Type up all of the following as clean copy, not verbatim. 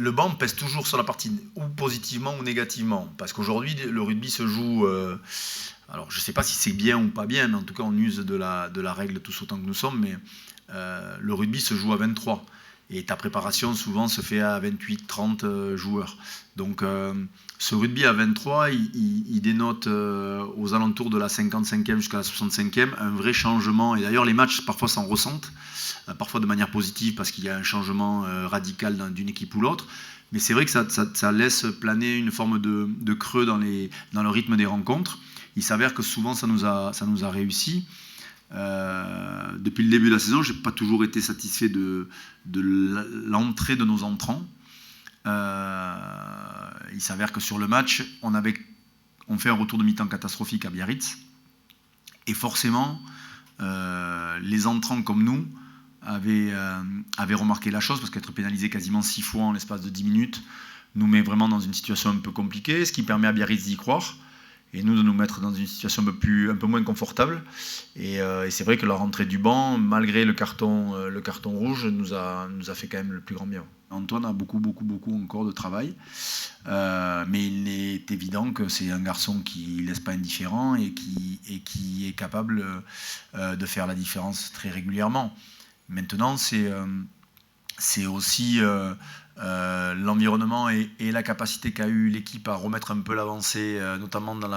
le banc pèse toujours sur la partie, ou positivement ou négativement. Parce qu'aujourd'hui, le rugby se joue... alors, je ne sais pas si c'est bien ou pas bien, mais en tout cas, on use de la règle tous autant que nous sommes, mais le rugby se joue à 23. Et ta préparation, souvent, se fait à 28, 30 joueurs. Donc, ce rugby à 23, il dénote aux alentours de la 55e jusqu'à la 65e un vrai changement. Et d'ailleurs, les matchs, parfois, s'en ressentent, parfois de manière positive, parce qu'il y a un changement radical d'une équipe ou l'autre. Mais c'est vrai que ça laisse planer une forme de creux dans le rythme des rencontres. Il s'avère que souvent, ça nous a réussi. Depuis le début de la saison, je n'ai pas toujours été satisfait de l'entrée de nos entrants. Il s'avère que sur le match, on fait un retour de mi-temps catastrophique à Biarritz. Et forcément, les entrants comme nous avaient remarqué la chose, parce qu'être pénalisé quasiment 6 fois en l'espace de 10 minutes nous met vraiment dans une situation un peu compliquée, ce qui permet à Biarritz d'y croire. Et nous de nous mettre dans une situation un peu moins confortable. Et c'est vrai que la rentrée du banc, malgré le carton rouge, nous a fait quand même le plus grand bien. Antoine a beaucoup encore de travail, mais il est évident que c'est un garçon qui ne laisse pas indifférent et qui est capable de faire la différence très régulièrement. Maintenant, c'est aussi l'environnement et la capacité qu'a eu l'équipe à remettre un peu l'avancée, notamment dans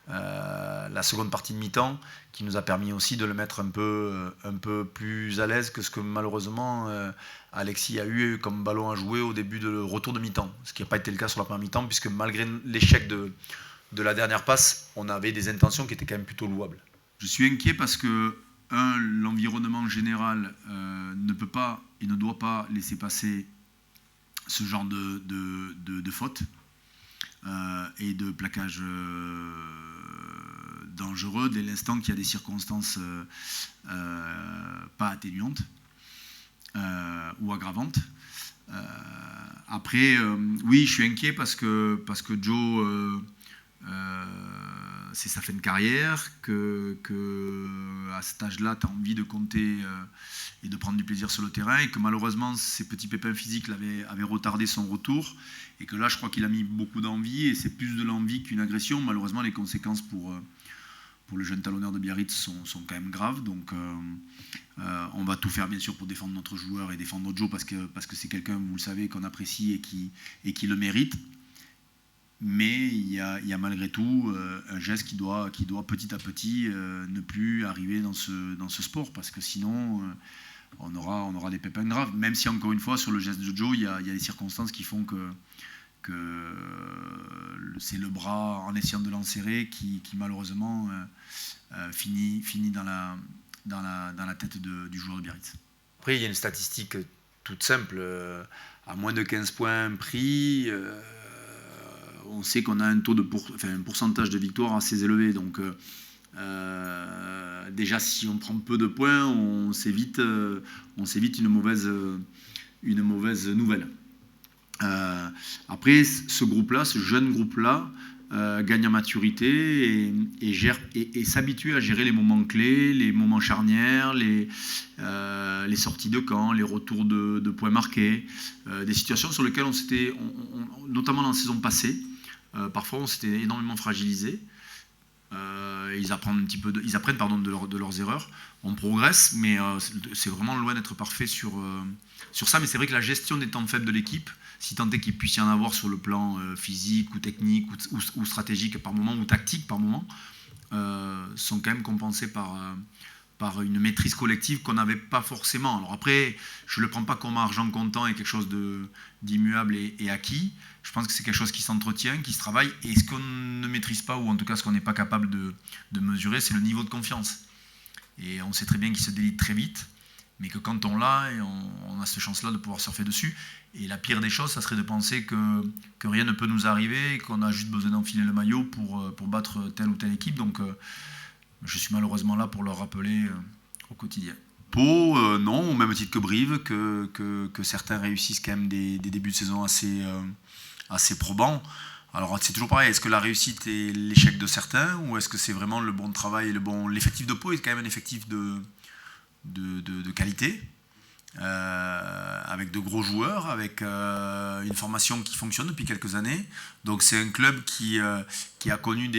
la seconde partie de mi-temps, qui nous a permis aussi de le mettre un peu plus à l'aise que ce que malheureusement Alexis a eu comme ballon à jouer au début de retour de mi-temps, ce qui n'a pas été le cas sur la première mi-temps, puisque malgré l'échec de la dernière passe, on avait des intentions qui étaient quand même plutôt louables. Je suis inquiet parce que l'environnement général ne peut pas et ne doit pas laisser passer ce genre de fautes et de plaquage dangereux dès l'instant qu'il y a des circonstances pas atténuantes ou aggravantes. Après, oui, je suis inquiet parce que Joe, c'est sa fin de carrière, que à cet âge-là, tu as envie de compter et de prendre du plaisir sur le terrain, et que malheureusement, ces petits pépins physiques avaient retardé son retour, et que là, je crois qu'il a mis beaucoup d'envie, et c'est plus de l'envie qu'une agression. Malheureusement, les conséquences pour le jeune talonneur de Biarritz sont quand même graves, donc on va tout faire bien sûr pour défendre notre joueur et défendre Joe, parce que c'est quelqu'un, vous le savez, qu'on apprécie et qui le mérite. Mais il y a malgré tout un geste qui doit petit à petit ne plus arriver dans ce sport, parce que sinon on aura des pépins graves. Même si, encore une fois, sur le geste de Joe, il y a des circonstances qui font que c'est le bras, en essayant de l'enserrer, qui malheureusement finit dans la tête du joueur de Biarritz. Après, il y a une statistique toute simple. À moins de 15 points pris, on sait qu'on a un pourcentage de victoire assez élevé. Donc, déjà, si on prend peu de points, on s'évite une mauvaise nouvelle. Après, ce groupe-là, ce jeune groupe-là, gagne en maturité et s'habitue à gérer les moments clés, les moments charnières, les sorties de camp, les retours de points marqués, des situations sur lesquelles notamment dans la saison passée, parfois on s'était énormément fragilisé. Ils apprennent de leurs erreurs. On progresse, mais c'est vraiment loin d'être parfait sur ça. Mais c'est vrai que la gestion des temps faibles de l'équipe, si tant est qu'il puisse y en avoir sur le plan physique ou technique ou stratégique par moment, ou tactique par moment, sont quand même compensés par une maîtrise collective qu'on n'avait pas forcément. Alors après, je ne le prends pas comme argent comptant et quelque chose d'immuable et acquis. Je pense que c'est quelque chose qui s'entretient, qui se travaille, et ce qu'on ne maîtrise pas, ou en tout cas ce qu'on n'est pas capable de mesurer, c'est le niveau de confiance. Et on sait très bien qu'il se délite très vite, mais que quand on l'a, on a cette chance-là de pouvoir surfer dessus. Et la pire des choses, ça serait de penser que rien ne peut nous arriver, qu'on a juste besoin d'enfiler le maillot pour battre telle ou telle équipe. Donc je suis malheureusement là pour leur rappeler au quotidien. Pau, non, au même titre que Brive, que certains réussissent quand même des débuts de saison assez probants. Alors c'est toujours pareil, est-ce que la réussite est l'échec de certains, ou est-ce que c'est vraiment le bon travail et l'effectif de Pau est quand même un effectif de qualité, avec de gros joueurs, avec une formation qui fonctionne depuis quelques années. Donc c'est un club qui a connu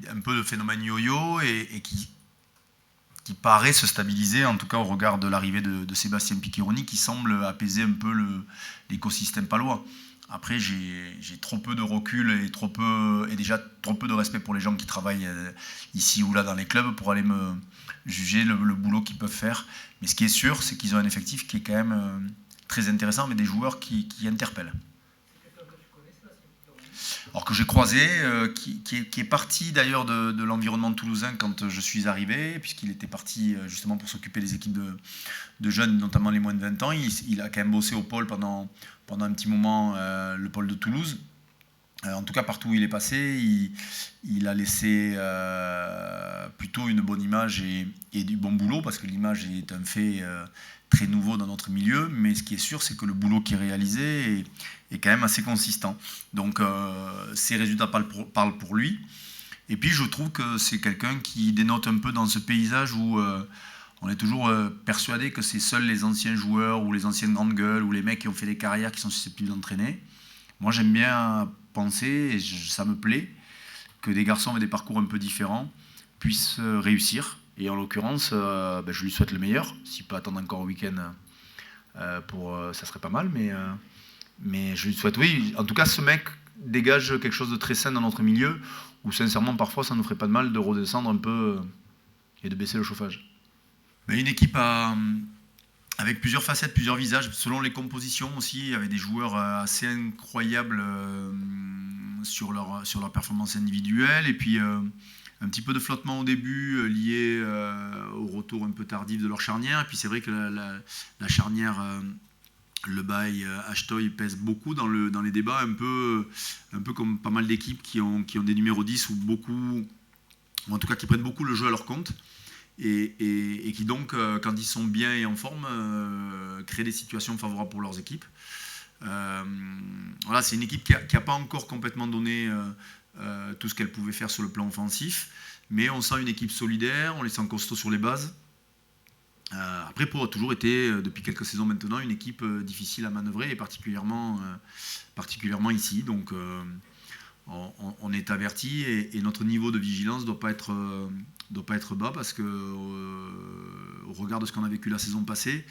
un peu de phénomène yo-yo et qui paraît se stabiliser, en tout cas au regard de l'arrivée de Sébastien Picchironi, qui semble apaiser un peu l'écosystème palois. Après, j'ai trop peu de recul et déjà trop peu de respect pour les gens qui travaillent ici ou là dans les clubs pour aller me juger le boulot qu'ils peuvent faire. Mais ce qui est sûr, c'est qu'ils ont un effectif qui est quand même très intéressant, mais des joueurs qui interpellent. Alors que j'ai croisé, qui est parti d'ailleurs de l'environnement toulousain quand je suis arrivé, puisqu'il était parti justement pour s'occuper des équipes de jeunes, notamment les moins de 20 ans. Il a quand même bossé au pôle pendant un petit moment, le pôle de Toulouse. En tout cas, partout où il est passé, il a laissé plutôt une bonne image et du bon boulot, parce que l'image est un fait très nouveau dans notre milieu, mais ce qui est sûr, c'est que le boulot qui est réalisé est quand même assez consistant. Donc, ces résultats parlent pour lui. Et puis, je trouve que c'est quelqu'un qui dénote un peu dans ce paysage où on est toujours persuadé que c'est seuls les anciens joueurs ou les anciennes grandes gueules ou les mecs qui ont fait des carrières qui sont susceptibles d'entraîner. Moi, j'aime bien penser, et ça me plaît, que des garçons avec des parcours un peu différents puissent réussir. Et en l'occurrence, je lui souhaite le meilleur. S'il peut attendre encore au week-end, ça serait pas mal. Mais je lui souhaite, oui. En tout cas, ce mec dégage quelque chose de très sain dans notre milieu, où sincèrement, parfois, ça ne nous ferait pas de mal de redescendre un peu et de baisser le chauffage. Mais une équipe avec plusieurs facettes, plusieurs visages, selon les compositions aussi. Il y avait des joueurs assez incroyables sur leur performance individuelle. Et puis un petit peu de flottement au début lié au retour un peu tardif de leur charnière. Et puis c'est vrai que la charnière Le Bail Ashtoy pèse beaucoup dans les débats, un peu comme pas mal d'équipes qui ont des numéros 10 ou en tout cas qui prennent beaucoup le jeu à leur compte. Et qui donc, quand ils sont bien et en forme, créent des situations favorables pour leurs équipes. Voilà, c'est une équipe qui n'a pas encore complètement donné tout ce qu'elle pouvait faire sur le plan offensif, mais on sent une équipe solidaire, on les sent costauds sur les bases. Après, Pau a toujours été, depuis quelques saisons maintenant, une équipe difficile à manœuvrer, et particulièrement ici. Donc, on est averti, et notre niveau de vigilance ne doit pas être bas, parce que au regard de ce qu'on a vécu la saison passée,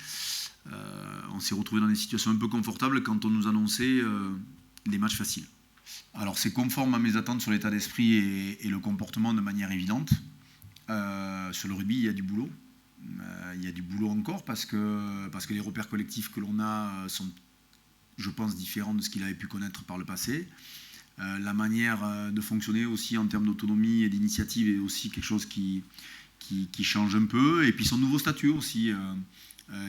on s'est retrouvé dans des situations un peu confortables quand on nous annonçait des matchs faciles. Alors c'est conforme à mes attentes sur l'état d'esprit et le comportement de manière évidente. Sur le rugby, il y a du boulot. Il y a du boulot encore parce que les repères collectifs que l'on a sont, je pense, différents de ce qu'il avait pu connaître par le passé. La manière de fonctionner aussi en termes d'autonomie et d'initiative est aussi quelque chose qui change un peu. Et puis son nouveau statut aussi,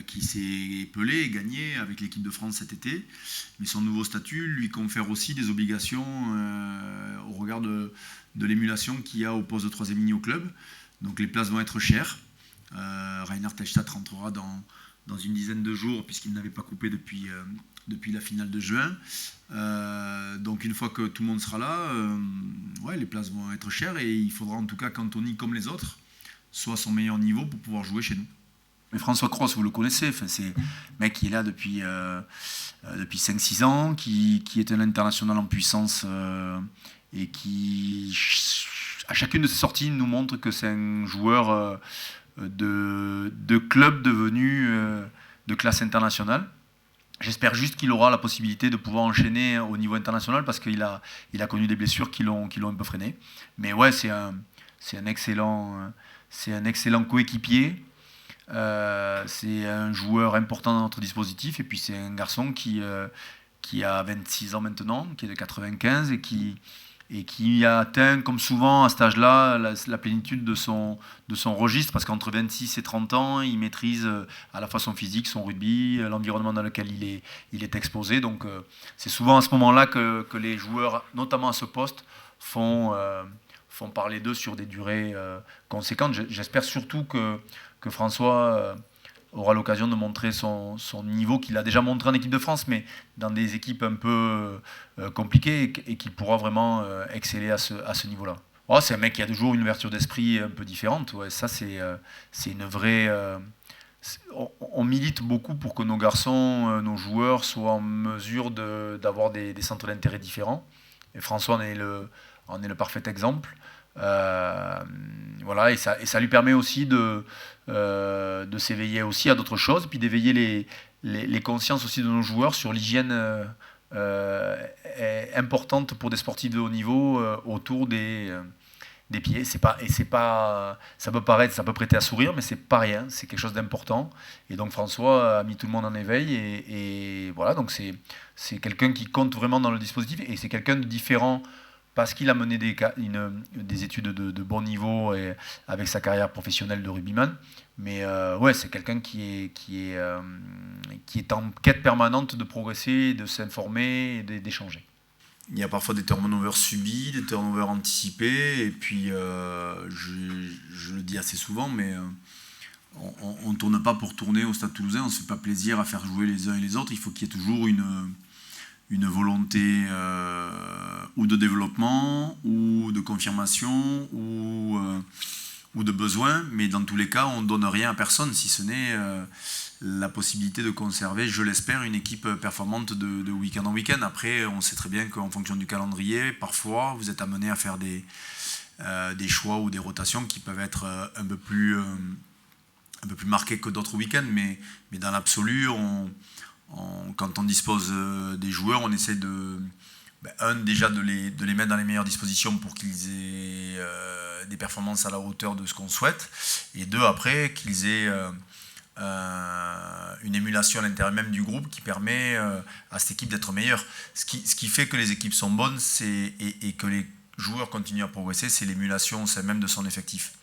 qui s'est pelé et gagné avec l'équipe de France cet été. Mais son nouveau statut lui confère aussi des obligations au regard de l'émulation qu'il y a au poste de troisième ligne au club. Donc les places vont être chères. Reinhard Telstadt rentrera dans une dizaine de jours, puisqu'il n'avait pas coupé depuis la finale de juin. Donc une fois que tout le monde sera là, les places vont être chères, et il faudra en tout cas qu'Anthony, comme les autres, soit à son meilleur niveau pour pouvoir jouer chez nous. Mais François Cros, vous le connaissez, c'est un mec qui est là depuis 5-6 ans, qui est un international en puissance et qui, à chacune de ses sorties, nous montre que c'est un joueur de club devenu de classe internationale. J'espère juste qu'il aura la possibilité de pouvoir enchaîner au niveau international, parce qu'il a connu des blessures qui l'ont un peu freiné. Mais ouais, c'est un excellent coéquipier. C'est un joueur important dans notre dispositif, et puis c'est un garçon qui a 26 ans maintenant, qui est de 95 et qui a atteint, comme souvent à cet âge-là, la plénitude de son registre, parce qu'entre 26 et 30 ans, il maîtrise à la fois son physique, son rugby, l'environnement dans lequel il est exposé. Donc c'est souvent à ce moment-là que les joueurs, notamment à ce poste, font parler d'eux sur des durées conséquentes. J'espère surtout que François aura l'occasion de montrer son niveau qu'il a déjà montré en équipe de France, mais dans des équipes un peu compliquées, et qu'il pourra vraiment exceller à ce niveau-là. Oh, c'est un mec qui a toujours une ouverture d'esprit un peu différente. Ouais, ça, c'est une vraie on milite beaucoup pour que nos garçons, nos joueurs soient en mesure d'avoir des centres d'intérêt différents. Et François en est le parfait exemple. Voilà, et ça lui permet aussi de s'éveiller aussi à d'autres choses, puis d'éveiller les consciences aussi de nos joueurs sur l'hygiène importante pour des sportifs de haut niveau autour des pieds. Ça peut prêter à sourire, mais c'est pas rien, c'est quelque chose d'important. Et donc François a mis tout le monde en éveil, et voilà, donc c'est quelqu'un qui compte vraiment dans le dispositif, et c'est quelqu'un de différent parce qu'il a mené des études de bon niveau et avec sa carrière professionnelle de rugbyman. Mais ouais, c'est quelqu'un qui est en quête permanente de progresser, de s'informer et d'échanger. Il y a parfois des turnovers subis, des turnovers anticipés, et puis je le dis assez souvent, mais on ne tourne pas pour tourner au Stade Toulousain, on ne se fait pas plaisir à faire jouer les uns et les autres, il faut qu'il y ait toujours une volonté ou de développement, ou de confirmation, ou de besoin, mais dans tous les cas, on ne donne rien à personne, si ce n'est la possibilité de conserver, je l'espère, une équipe performante de week-end en week-end. Après, on sait très bien qu'en fonction du calendrier, parfois, vous êtes amené à faire des choix ou des rotations qui peuvent être un peu plus marqués que d'autres week-ends, mais dans l'absolu, quand on dispose des joueurs, on essaie déjà de les mettre dans les meilleures dispositions pour qu'ils aient des performances à la hauteur de ce qu'on souhaite, et deux, après, qu'ils aient une émulation à l'intérieur même du groupe qui permet à cette équipe d'être meilleure. Ce qui fait que les équipes sont bonnes et que les joueurs continuent à progresser, c'est l'émulation, c'est même de son effectif.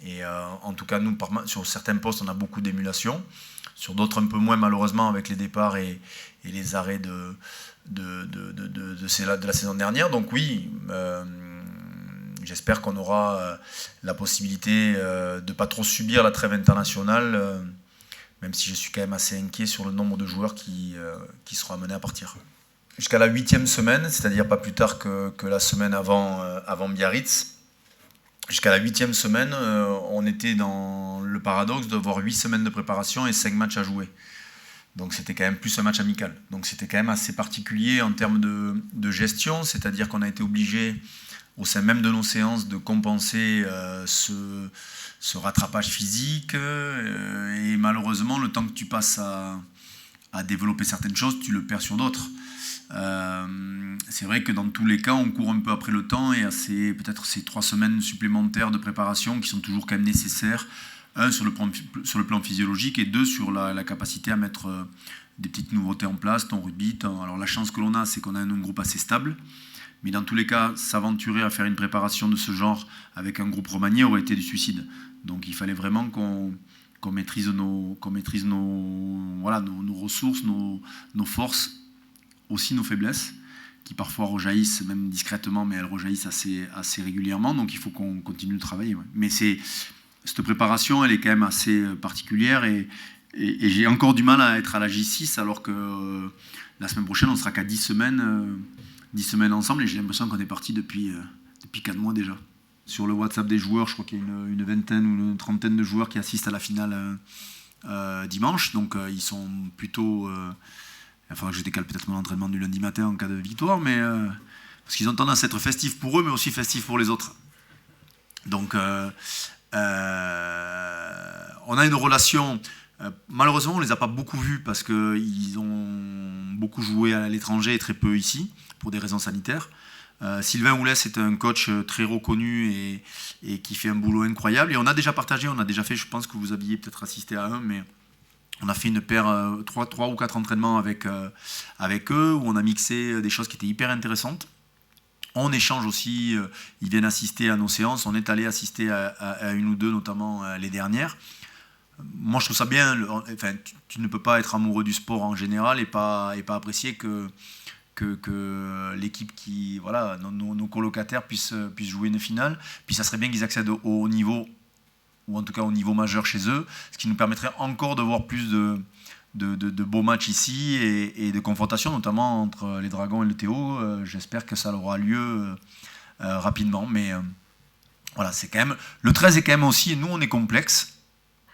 Et en tout cas, nous, sur certains postes, on a beaucoup d'émulation. Sur d'autres, un peu moins, malheureusement, avec les départs et les arrêts de la saison dernière. Donc oui, j'espère qu'on aura la possibilité de ne pas trop subir la trêve internationale, même si je suis quand même assez inquiet sur le nombre de joueurs qui seront amenés à partir. Jusqu'à la 8e semaine, c'est-à-dire pas plus tard que la semaine avant Biarritz, jusqu'à la 8e semaine, on était dans le paradoxe d'avoir 8 semaines de préparation et 5 matchs à jouer. Donc c'était quand même plus un match amical. Donc c'était quand même assez particulier en termes de gestion, c'est-à-dire qu'on a été obligé, au sein même de nos séances, de compenser ce rattrapage physique, et malheureusement, le temps que tu passes à développer certaines choses, tu le perds sur d'autres. C'est vrai que dans tous les cas, on court un peu après le temps, et peut-être ces 3 semaines supplémentaires de préparation qui sont toujours quand même nécessaires, un sur le plan physiologique, et deux sur la capacité à mettre des petites nouveautés en place, ton rugby. Alors la chance que l'on a, c'est qu'on a un groupe assez stable, mais dans tous les cas, s'aventurer à faire une préparation de ce genre avec un groupe remanié aurait été du suicide. Donc il fallait vraiment qu'on maîtrise nos ressources, nos forces, aussi nos faiblesses, qui parfois rejaillissent, même discrètement, mais elles rejaillissent assez régulièrement. Donc il faut qu'on continue de travailler. Ouais. Mais cette préparation, elle est quand même assez particulière, et j'ai encore du mal à être à la J6, alors que la semaine prochaine, on sera qu'à 10 semaines ensemble, et j'ai l'impression qu'on est parti depuis 4 mois déjà. Sur le WhatsApp des joueurs, je crois qu'il y a une vingtaine ou une trentaine de joueurs qui assistent à la finale dimanche, donc ils sont plutôt... il faudra que je décale peut-être mon entraînement du lundi matin en cas de victoire, mais parce qu'ils ont tendance à être festifs pour eux, mais aussi festifs pour les autres. Donc on a une relation... malheureusement, on ne les a pas beaucoup vus parce qu'ils ont beaucoup joué à l'étranger et très peu ici, pour des raisons sanitaires. Sylvain Houlès est un coach très reconnu et qui fait un boulot incroyable. Et on a déjà fait, je pense que vous aviez peut-être assisté à un, mais on a fait une paire, 3 ou 4 entraînements avec eux, où on a mixé des choses qui étaient hyper intéressantes. On échange aussi, ils viennent assister à nos séances, on est allé assister à une ou deux, notamment les dernières. Moi je trouve ça bien, tu ne peux pas être amoureux du sport en général et pas apprécier que l'équipe nos colocataires puissent jouer une finale. Puis ça serait bien qu'ils accèdent au haut niveau, ou en tout cas au niveau majeur chez eux, ce qui nous permettrait encore de voir plus de beaux matchs ici et de confrontations, notamment entre les Dragons et le Théo. J'espère que ça aura lieu rapidement, mais voilà, c'est quand même... Le 13 est quand même aussi, et nous on est complexe,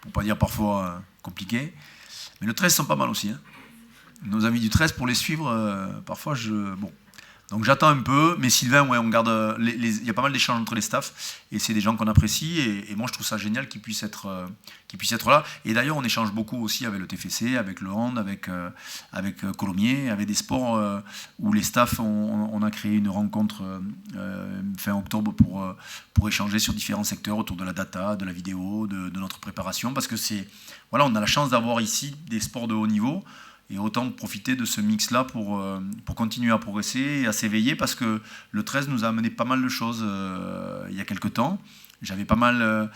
pour pas dire parfois compliqués. Mais le 13 sont pas mal aussi. Hein. Nos amis du 13, pour les suivre, parfois bon. Donc j'attends un peu, mais Sylvain, ouais, on garde. Il y a pas mal d'échanges entre les staffs, et c'est des gens qu'on apprécie, et moi je trouve ça génial qu'ils puissent être là. Et d'ailleurs, on échange beaucoup aussi avec le TFC, avec le hand, avec Colomiers, avec des sports où les staffs, on a créé une rencontre fin octobre pour échanger sur différents secteurs autour de la data, de la vidéo, de notre préparation, parce que voilà, on a la chance d'avoir ici des sports de haut niveau. Et autant profiter de ce mix-là pour continuer à progresser et à s'éveiller, parce que le 13 nous a amené pas mal de choses il y a quelques temps. J'avais pas mal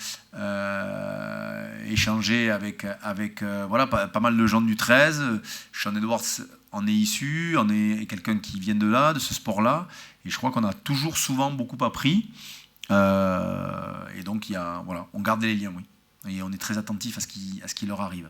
échangé avec voilà, pas mal de gens du 13. Sean Edwards en est issu, en est quelqu'un qui vient de là, de ce sport-là. Et je crois qu'on a toujours souvent beaucoup appris. Et donc, voilà, on garde les liens, oui. Et on est très attentif à ce qui leur arrive.